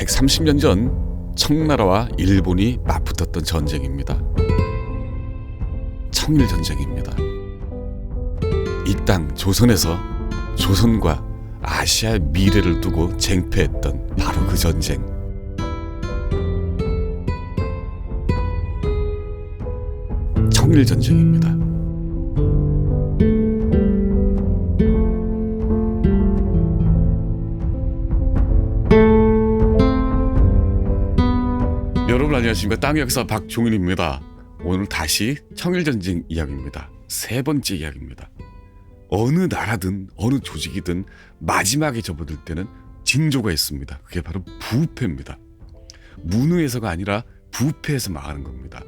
130년 전 청나라와 일본이 맞붙었던 전쟁입니다. 청일전쟁입니다. 이 땅 조선에서 조선과 아시아의 미래를 두고 쟁패했던 바로 그 전쟁. 청일전쟁입니다. 여러분 안녕하십니까. 땅의 역사 박종일입니다. 오늘 다시 청일전쟁 이야기입니다. 세 번째 이야기입니다. 어느 나라든 어느 조직이든 마지막에 접어들 때는 징조가 있습니다. 그게 바로 부패입니다. 무능해서가 아니라 부패에서 망하는 겁니다.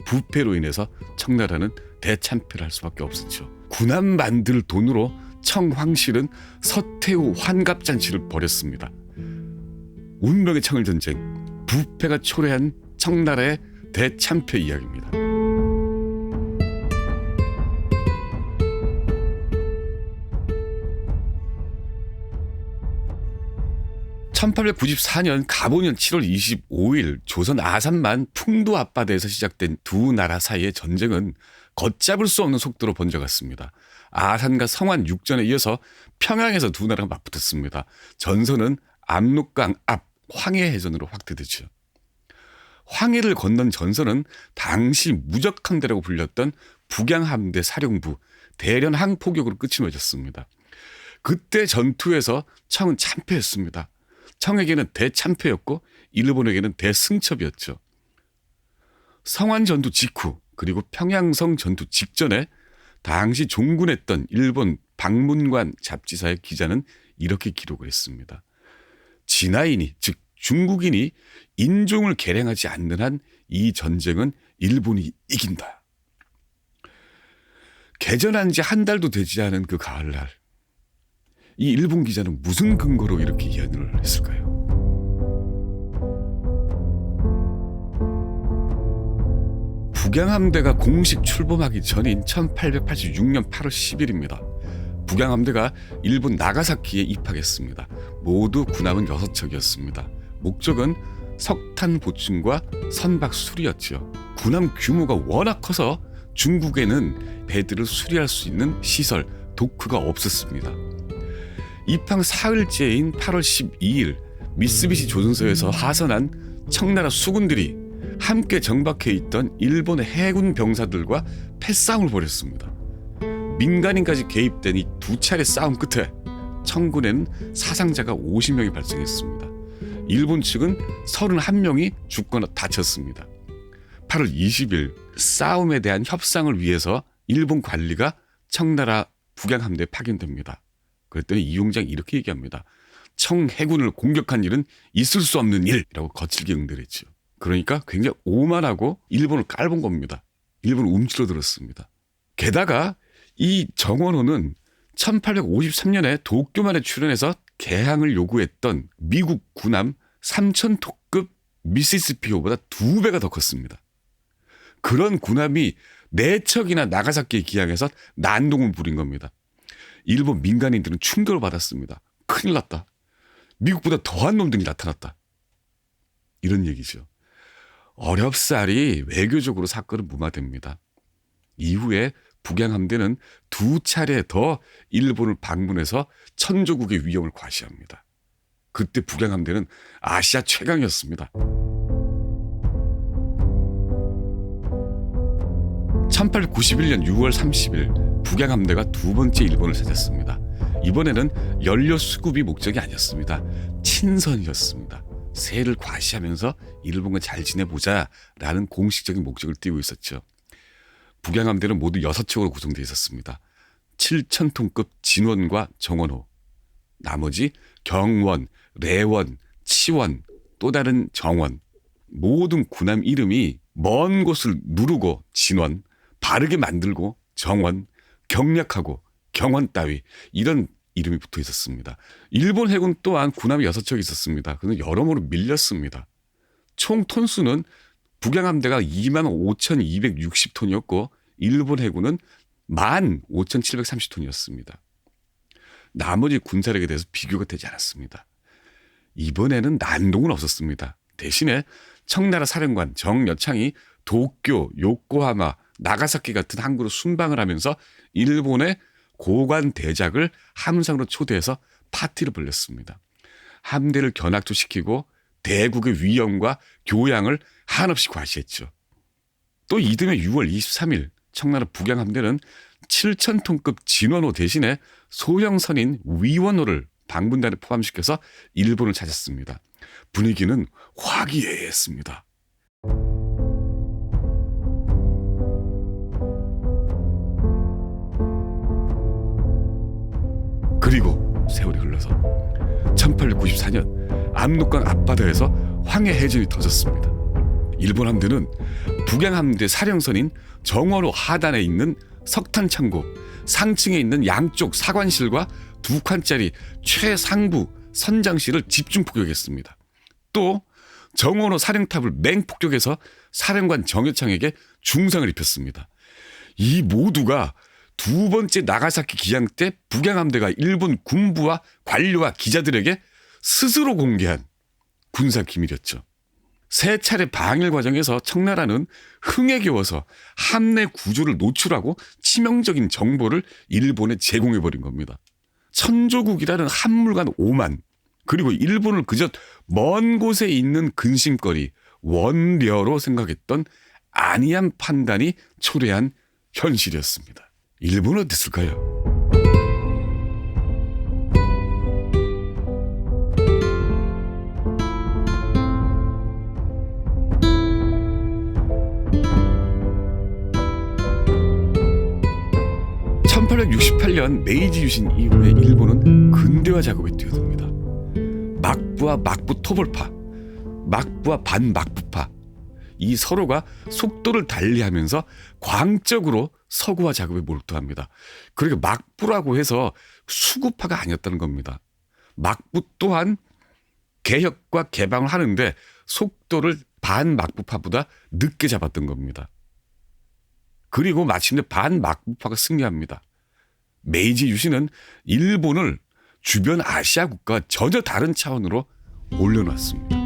부패로 인해서 청나라는 대참패를 할 수밖에 없었죠. 군함 만들 돈으로 청황실은 서태후 환갑잔치를 벌였습니다. 운명의 청일전쟁, 부패가 초래한 청나라의 대참패 이야기입니다. 1894년 갑오년 7월 25일 조선 아산만 풍도 앞바다에서 시작된 두 나라 사이의 전쟁은 걷잡을 수 없는 속도로 번져갔습니다. 아산과 성안 육전에 이어서 평양에서 두 나라가 맞붙었습니다. 전선은 압록강 앞 황해해전으로 확대됐죠. 황해를 건넌 전선은 당시 무적함대라고 불렸던 북양함대 사령부 대련항 포격으로 끝이 맺었습니다. 그때 전투에서 청은 참패했습니다. 청에게는 대참패였고 일본에게는 대승첩이었죠. 성안 전투 직후 그리고 평양성 전투 직전에 당시 종군했던 일본 박문관 잡지사의 기자는 이렇게 기록을 했습니다. 진화인이 즉 중국인이 인종을 계량하지 않는 한 이 전쟁은 일본이 이긴다. 개전한 지 한 달도 되지 않은 그 가을날, 이 일본 기자는 무슨 근거로 이렇게 예언을 했을까요? 북양함대가 공식 출범하기 전인 1886년 8월 10일입니다. 북양함대가 일본 나가사키에 입학했습니다. 모두 군함은 6척이었습니다. 목적은 석탄 보충과 선박 수리였죠. 군함 규모가 워낙 커서 중국에는 배들을 수리할 수 있는 시설, 도크가 없었습니다. 입항 사흘째인 8월 12일 미쓰비시 조선소에서 하선한 청나라 수군들이 함께 정박해 있던 일본의 해군 병사들과 패싸움을 벌였습니다. 민간인까지 개입된 이 두 차례 싸움 끝에 청군에는 사상자가 50명이 발생했습니다. 일본 측은 31명이 죽거나 다쳤습니다. 8월 20일 싸움에 대한 협상을 위해서 일본 관리가 청나라 북양함대에 파견됩니다. 그랬더니 이용장이 이렇게 얘기합니다. 청해군을 공격한 일은 있을 수 없는 일이라고 거칠게 응대를 했죠. 그러니까 굉장히 오만하고 일본을 깔본 겁니다. 일본을 움츠러들었습니다. 게다가 이 정원호는 1853년에 도쿄만에 출연해서 개항을 요구했던 미국 군함 3000톤급 미시시피호보다 2배가 더 컸습니다. 그런 군함이 4척이나 나가사키에 기항해서 난동을 부린 겁니다. 일본 민간인들은 충격을 받았습니다. 큰일 났다. 미국보다 더한 놈들이 나타났다. 이런 얘기죠. 어렵사리 외교적으로 사건은 무마됩니다. 이후에 북양함대는 2차례 더 일본을 방문해서 천조국의 위험을 과시합니다. 그때 북양함대는 아시아 최강이었습니다. 1891년 6월 30일 북양함대가 두 번째 일본을 찾았습니다. 이번에는 연료 수급이 목적이 아니었습니다. 친선이었습니다. 세를 과시하면서 일본과 잘 지내보자라는 공식적인 목적을 띠고 있었죠. 북양함대는 모두 6척으로 구성되어 있었습니다. 7000톤급 진원과 정원호, 나머지 경원, 레원, 치원, 또 다른 정원, 모든 군함 이름이 먼 곳을 누르고 진원, 바르게 만들고 정원, 경략하고 경원 따위 이런 이름이 붙어 있었습니다. 일본 해군 또한 군함이 6척이 있었습니다. 그는 여러모로 밀렸습니다. 총 톤수는 북양함대가 25,260톤이었고 일본 해군은 15,730톤이었습니다. 나머지 군사력에 대해서 비교가 되지 않았습니다. 이번에는 난동은 없었습니다. 대신에 청나라 사령관 정여창이 도쿄, 요코하마, 나가사키 같은 항구로 순방을 하면서 일본의 고관 대작을 함상으로 초대해서 파티를 벌였습니다. 함대를 견학조시키고 대국의 위엄과 교양을 한없이 과시했죠. 또 이듬해 6월 23일 청나라 북양함대는 7,000톤급 진원호 대신에 소형선인 위원호를 방문단에 포함시켜서 일본을 찾았습니다. 분위기는 화기애애했습니다. 그리고 세월이 흘러서 1894년 압록강 앞바다에서 황해해전이 터졌습니다. 일본 함대는 북양함대 사령선인 정원호 하단에 있는 석탄창고 상층에 있는 양쪽 사관실과 2칸짜리 최상부 선장실을 집중 폭격했습니다. 또 정원호 사령탑을 맹폭격해서 사령관 정여창에게 중상을 입혔습니다. 이 모두가 두 번째 나가사키 기항 때 북양함대가 일본 군부와 관료와 기자들에게 스스로 공개한 군사 기밀이었죠. 세 차례 방일 과정에서 청나라는 흥에 겨워서 함내 구조를 노출하고 치명적인 정보를 일본에 제공해버린 겁니다. 천조국이라는 한물간 오만, 그리고 일본을 그저 먼 곳에 있는 근심거리, 원려로 생각했던 안이한 판단이 초래한 현실이었습니다. 일본은 어땠을까요? (1868년) 메이지 유신 이후에 일본은 근대화 작업에 뛰어듭니다. 막부와 막부 토벌파, 막부와 반막부파, 이 서로가 속도를 달리하면서 광적으로 서구화 작업에 몰두합니다. 그러니까 막부라고 해서 수구파가 아니었다는 겁니다. 막부 또한 개혁과 개방을 하는데 속도를 반막부파보다 늦게 잡았던 겁니다. 그리고 마침내 반막부파가 승리합니다. 메이지 유신은 일본을 주변 아시아 국가와 전혀 다른 차원으로 올려놨습니다.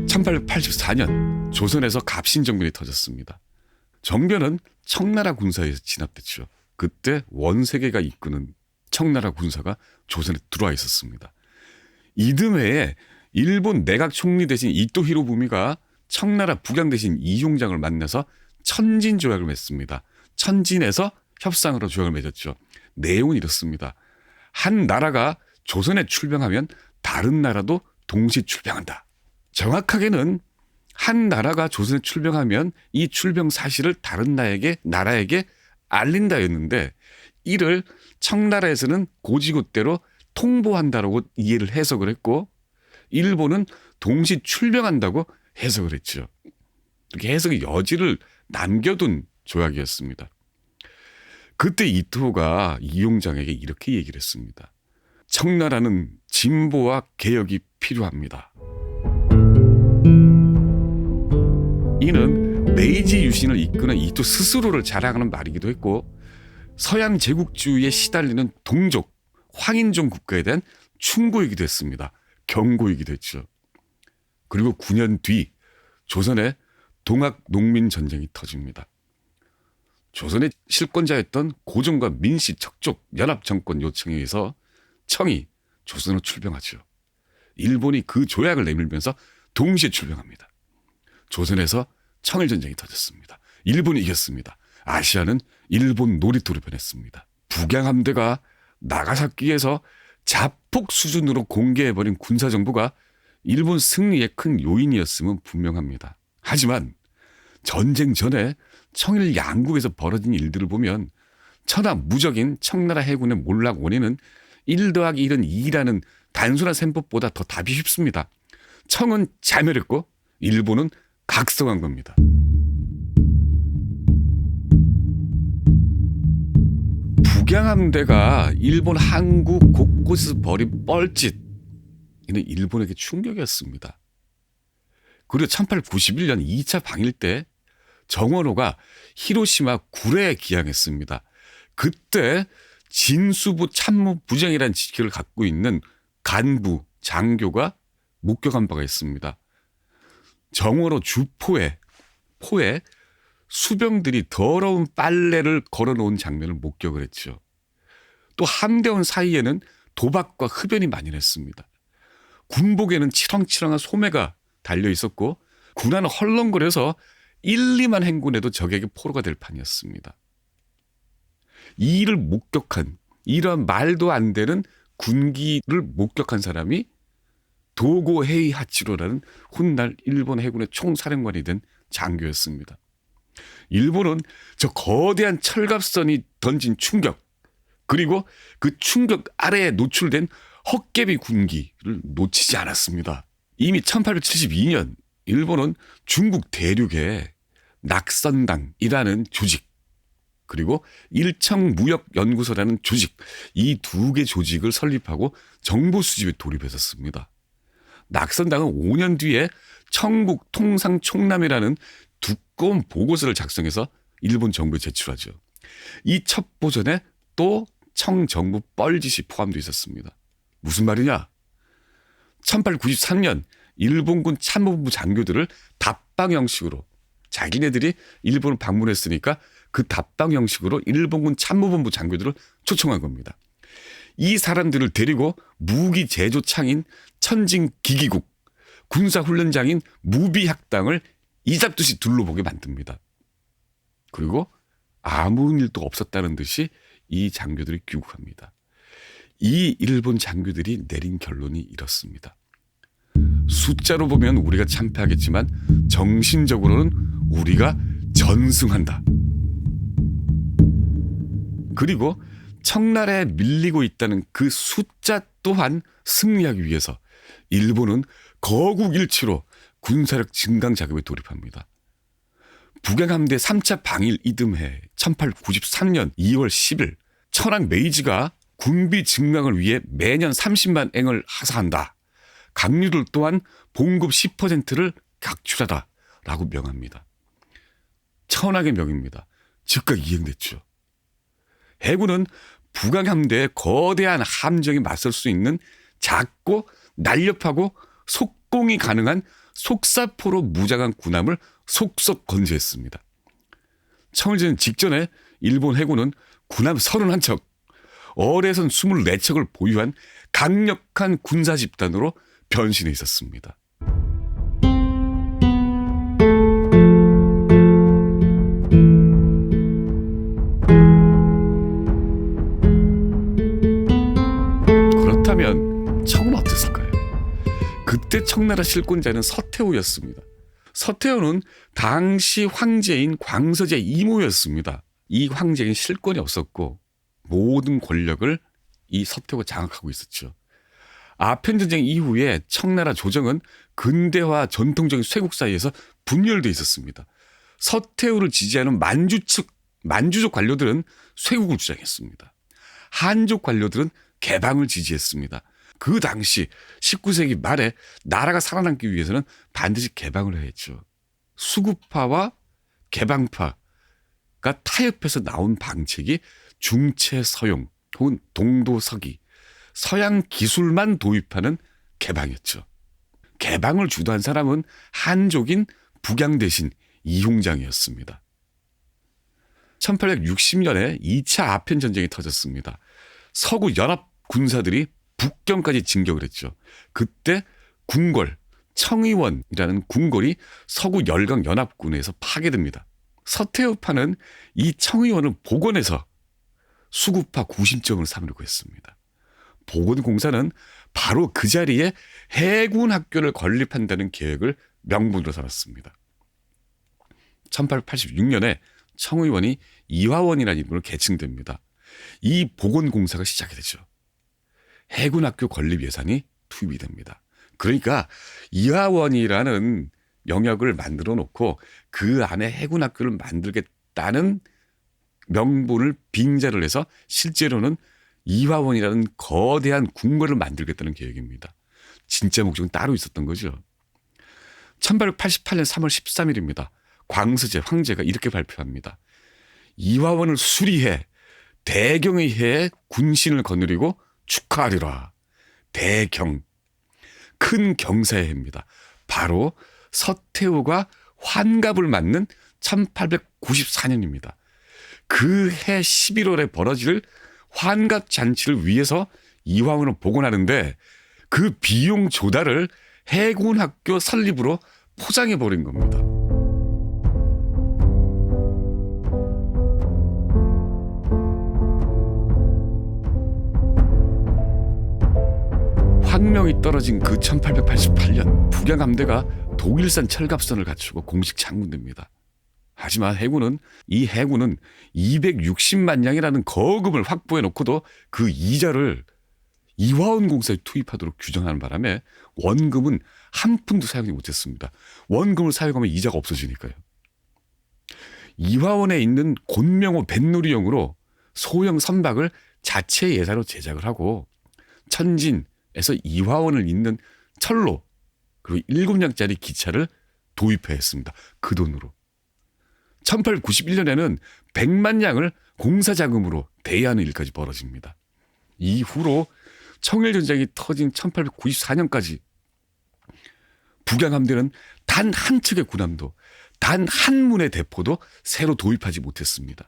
1884년 조선에서 갑신정변이 터졌습니다. 정변은 청나라 군사에서 진압됐죠. 그때 원세계가 이끄는 청나라 군사가 조선에 들어와 있었습니다. 이듬해에 일본 내각 총리 대신 이토 히로부미가 청나라 북양 대신 이용장을 만나서 천진 조약을 맺습니다. 천진에서 협상으로 조약을 맺었죠. 내용은 이렇습니다. 한 나라가 조선에 출병하면 다른 나라도 동시 출병한다. 정확하게는 한 나라가 조선에 출병하면 이 출병 사실을 다른 나라에게 알린다였는데, 이를 청나라에서는 고지고대로 통보한다라고 이해를 해석을 했고, 일본은 동시 출병한다고 해석을 했죠. 이렇게 해석의 여지를 남겨둔 조약이었습니다. 그때 이토가 이용장에게 이렇게 얘기를 했습니다. 청나라는 진보와 개혁이 필요합니다. 이는 메이지 유신을 이끄는 이토 스스로를 자랑하는 말이기도 했고, 서양 제국주의에 시달리는 동족, 황인종 국가에 대한 충고이기도 했습니다. 경고이기도 했죠. 그리고 9년 뒤 조선의 동학 농민 전쟁이 터집니다. 조선의 실권자였던 고종과 민씨 척족 연합 정권 요청에 의해서 청이 조선으로 출병하죠. 일본이 그 조약을 내밀면서 동시에 출병합니다. 조선에서 청일 전쟁이 터졌습니다. 일본이 이겼습니다. 아시아는 일본 놀이터로 변했습니다. 북양함대가 나가사키에서 자폭 수준으로 공개해버린 군사정보가 일본 승리의 큰 요인이었음은 분명합니다. 하지만 전쟁 전에 청일 양국에서 벌어진 일들을 보면 천하무적인 청나라 해군의 몰락 원인은 1 더하기 1은 2라는 단순한 셈법보다 더 답이 쉽습니다. 청은 자멸했고 일본은 각성한 겁니다. 북양함대가 일본 항구 곳곳에서 벌인 뻘짓, 이는 일본에게 충격이었습니다. 그리고 1891년 2차 방일 때 정원호가 히로시마 구레에 기항했습니다. 그때 진수부 참모부장이라는 직책을 갖고 있는 간부, 장교가 목격한 바가 있습니다. 정오로 주포에 수병들이 더러운 빨래를 걸어놓은 장면을 목격을 했죠. 또 함대원 사이에는 도박과 흡연이 만연했습니다. 군복에는 치렁치렁한 소매가 달려 있었고 군화는 헐렁거려서 1, 2만 행군해도 적에게 포로가 될 판이었습니다. 이 일을 목격한, 이러한 말도 안 되는 군기를 목격한 사람이 도고 헤이하치로라는 훗날 일본 해군의 총사령관이 된 장교였습니다. 일본은 저 거대한 철갑선이 던진 충격, 그리고 그 충격 아래에 노출된 헛개비 군기를 놓치지 않았습니다. 이미 1872년 일본은 중국 대륙에 낙선당이라는 조직, 그리고 일청무역연구소라는 조직, 이 두 개 조직을 설립하고 정보 수집에 돌입했었습니다. 낙선당은 5년 뒤에 청국통상총람이라는 두꺼운 보고서를 작성해서 일본 정부에 제출하죠. 이 첩보전에 또 청정부 뻘짓이 포함되어 있었습니다. 무슨 말이냐? 1893년 일본군 참모본부 장교들을 답방 형식으로, 자기네들이 일본을 방문했으니까 그 답방 형식으로 일본군 참모본부 장교들을 초청한 겁니다. 이 사람들을 데리고 무기 제조창인 천진기기국, 군사훈련장인 무비학당을 이잡듯이 둘러보게 만듭니다. 그리고 아무 일도 없었다는 듯이 이 장교들이 귀국합니다. 이 일본 장교들이 내린 결론이 이렇습니다. 숫자로 보면 우리가 참패하겠지만 정신적으로는 우리가 전승한다. 그리고 청나라에 밀리고 있다는 그 숫자 또한 승리하기 위해서 일본은 거국일치로 군사력 증강 작업에 돌입합니다. 북양함대 3차 방일 이듬해 1893년 2월 10일 천황 메이지가 군비 증강을 위해 매년 30만 eng을 하사한다. 강류들 또한 봉급 10%를 각출하다 라고 명합니다. 천황의 명입니다. 즉각 이행됐죠. 해군은 북양함대의 거대한 함정에 맞설 수 있는 작고 날렵하고 속공이 가능한 속사포로 무장한 군함을 속속 건조했습니다. 청일전 직전에 일본 해군은 군함 31척, 어뢰선 24척을 보유한 강력한 군사 집단으로 변신해 있었습니다. 그렇다면 청은 어땠을까요? 그때 청나라 실권자는 서태후였습니다. 서태후는 당시 황제인 광서제 이모였습니다. 이 황제에게 실권이 없었고 모든 권력을 이 서태후가 장악하고 있었죠. 아편전쟁 이후에 청나라 조정은 근대화 전통적인 쇄국 사이에서 분열돼 있었습니다. 서태후를 지지하는 만주족 관료들은 쇄국을 주장했습니다. 한족 관료들은 개방을 지지했습니다. 그 당시 19세기 말에 나라가 살아남기 위해서는 반드시 개방을 해야 했죠. 수구파와 개방파가 타협해서 나온 방책이 중체서용 혹은 동도서기, 서양 기술만 도입하는 개방이었죠. 개방을 주도한 사람은 한족인 북양 대신 이홍장이었습니다. 1860년에 2차 아편전쟁이 터졌습니다. 서구 연합 군사들이 북경까지 진격을 했죠. 그때 궁궐, 청의원이라는 궁궐이 서구 열강 연합군에서 파괴됩니다. 서태후파는 이 청의원을 복원해서 수구파 구심점을 삼으려고 했습니다. 복원공사는 바로 그 자리에 해군 학교를 건립한다는 계획을 명분으로 삼았습니다. 1886년에 청의원이 이화원이라는 이름으로 개칭됩니다. 이 복원공사가 시작이 되죠. 해군학교 건립 예산이 투입이 됩니다. 그러니까 이화원이라는 영역을 만들어 놓고 그 안에 해군학교를 만들겠다는 명분을 빙자를 해서 실제로는 이화원이라는 거대한 궁궐을 만들겠다는 계획입니다. 진짜 목적은 따로 있었던 거죠. 1888년 3월 13일입니다. 광서제 황제가 이렇게 발표합니다. 이화원을 수리해 대경의 해에 군신을 거느리고 축하하리라. 대경, 큰 경사의 해입니다. 바로 서태후가 환갑을 맞는 1894년입니다. 그 해 11월에 벌어질 환갑 잔치를 위해서 이황원을 복원하는데 그 비용 조달을 해군학교 설립으로 포장해버린 겁니다. 황명이 떨어진 그 1888년 북양함대가 독일산 철갑선을 갖추고 공식 창군됩니다. 하지만 이 해군은 260만 냥이라는 거금을 확보해 놓고도 그 이자를 이화원 공사에 투입하도록 규정하는 바람에 원금은 한 푼도 사용하지 못했습니다. 원금을 사용하면 이자가 없어지니까요. 이화원에 있는 곤명호 뱃놀이용으로 소형 선박을 자체 예산으로 제작을 하고 천진에서 이화원을 잇는 철로 그리고 7량짜리 기차를 도입했습니다. 그 돈으로. 1891년에는 100만 냥을 공사자금으로 대여하는 일까지 벌어집니다. 이후로 청일전쟁이 터진 1894년까지 북양함대는 단 한 척의 군함도 단 한 문의 대포도 새로 도입하지 못했습니다.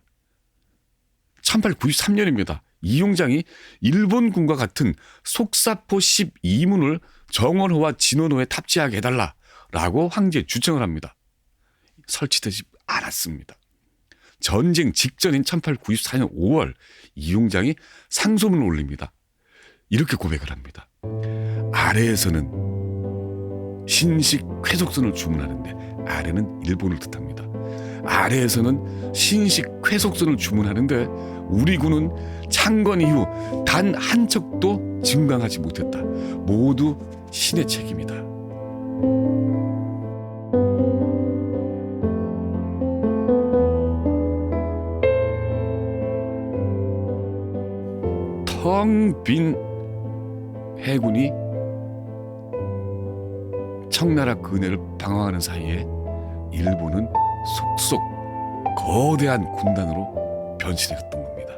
1893년입니다. 이용장이 일본군과 같은 속사포 12문을 정원호와 진원호에 탑재하게 해달라라고 황제에 주청을 합니다. 설치되지 않았습니다. 전쟁 직전인 1894년 5월 이용장이 상소문을 올립니다. 이렇게 고백을 합니다. 아래에서는 신식 쾌속선을 주문하는데, 아래는 일본을 뜻합니다. 아래에서는 신식 쾌속선을 주문하는데 우리 군은 창건 이후 단 한 척도 증강하지 못했다. 모두 신의 책임이다. 텅 빈 해군이 청나라 근해를 방황하는 사이에 일본은 속속 거대한 군단으로 변신했던 겁니다.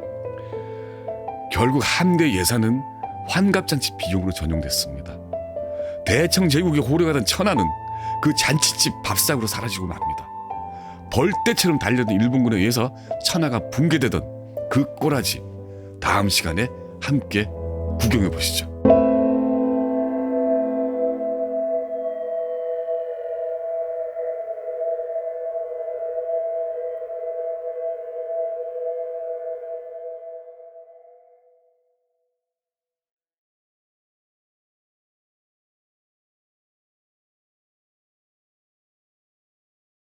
결국 함대 예산은 환갑잔치 비용으로 전용됐습니다. 대청 제국의 호령하던 천하는 그 잔치집 밥상으로 사라지고 맙니다. 벌떼처럼 달려든 일본군에 의해서 천하가 붕괴되던 그 꼬라지, 다음 시간에 함께 구경해 보시죠.